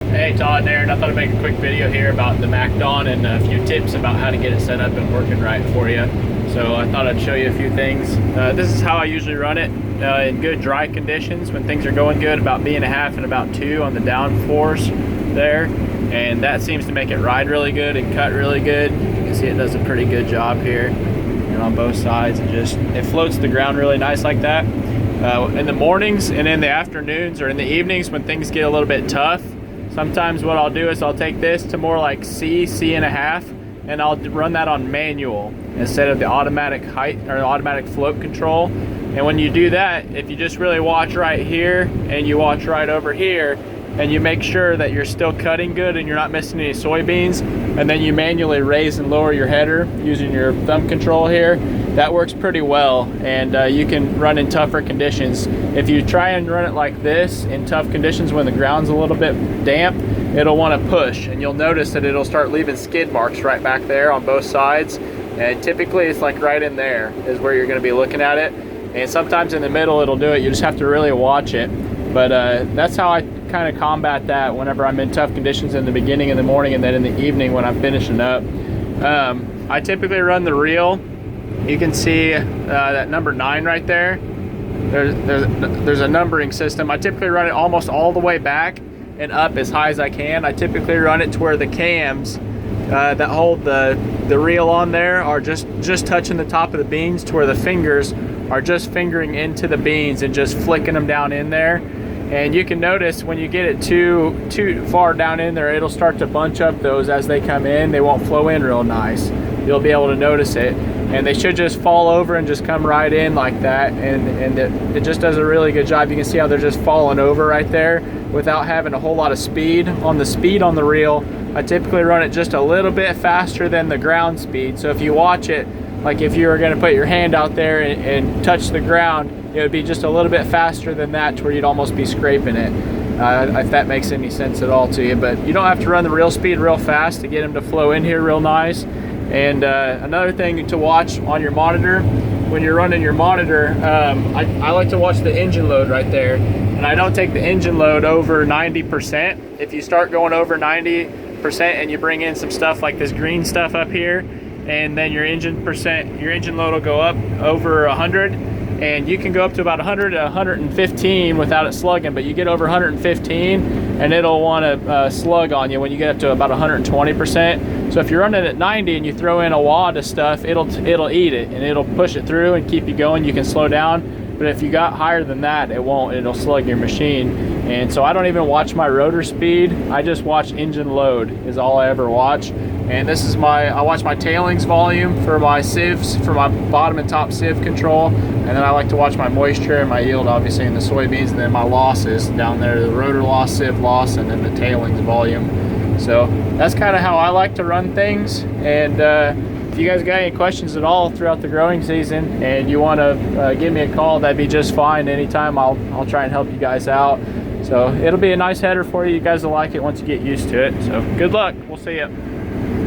Hey Todd and Aaron, I thought I'd make a quick video here about the MacDon and a few tips about how to get it set up and working right for you. So I thought I'd show you a few things. This is how I usually run it in good dry conditions when things are going good, about B1/2 and about 2 on the downforce there. And that seems to make it ride really good and cut really good. You can see it does a pretty good job here and on both sides. It floats the ground really nice like that. In the mornings and in the afternoons or in the evenings when things get a little bit tough, sometimes what I'll do is I'll take this to more like C1/2, and I'll run that on manual instead of the automatic height or automatic float control. And when you do that, if you just really watch right here and you watch right over here, and you make sure that you're still cutting good and you're not missing any soybeans, and then you manually raise and lower your header using your thumb control here, that works pretty well. And you can run in tougher conditions. If you try and run it like this in tough conditions when the ground's a little bit damp, it'll want to push, and you'll notice that it'll start leaving skid marks right back there on both sides. And typically it's like right in there is where you're going to be looking at it. And sometimes in the middle it'll do it. You just have to really watch it. But that's how I kind of combat that whenever I'm in tough conditions in the beginning in the morning, and then in the evening when I'm finishing up. I typically run the reel. You can see that number 9 right there. There's a numbering system. I typically run it almost all the way back and up as high as I can. I typically run it to where the cams that hold the reel on there are just touching the top of the beans, to where the fingers are just fingering into the beans and just flicking them down in there. And you can notice when you get it too far down in there, it'll start to bunch up those as they come in. They won't flow in real nice. You'll be able to notice it. And they should just fall over and just come right in like that. And it just does a really good job. You can see how they're just falling over right there without having a whole lot of speed. On the reel, I typically run it just a little bit faster than the ground speed. So if you watch it, like if you were going to put your hand out there and touch the ground, it would be just a little bit faster than that, to where you'd almost be scraping it. If that makes any sense at all to you. But you don't have to run the reel speed real fast to get them to flow in here real nice. And another thing to watch on your monitor, when you're running your monitor, I like to watch the engine load right there. And I don't take the engine load over 90%. If you start going over 90% and you bring in some stuff like this green stuff up here, and then your engine load will go up over 100, and you can go up to about 100 to 115 without it slugging. But you get over 115 and it'll want to slug on you when you get up to about 120%. So if you're running at 90 and you throw in a wad of stuff, it'll eat it and it'll push it through and keep you going. You can slow down. But if you got higher than that, it won't. It'll slug your machine. And so I don't even watch my rotor speed. I just watch engine load is all I ever watch. And this is I watch my tailings volume for my sieves, for my bottom and top sieve control. And then I like to watch my moisture and my yield, obviously, in the soybeans, and then my losses down there, the rotor loss, sieve loss, and then the tailings volume. So that's kind of how I like to run things. And if you guys got any questions at all throughout the growing season and you want to give me a call, that'd be just fine. Anytime, I'll try and help you guys out. So it'll be a nice header for you. You guys will like it once you get used to it. So good luck. We'll see you.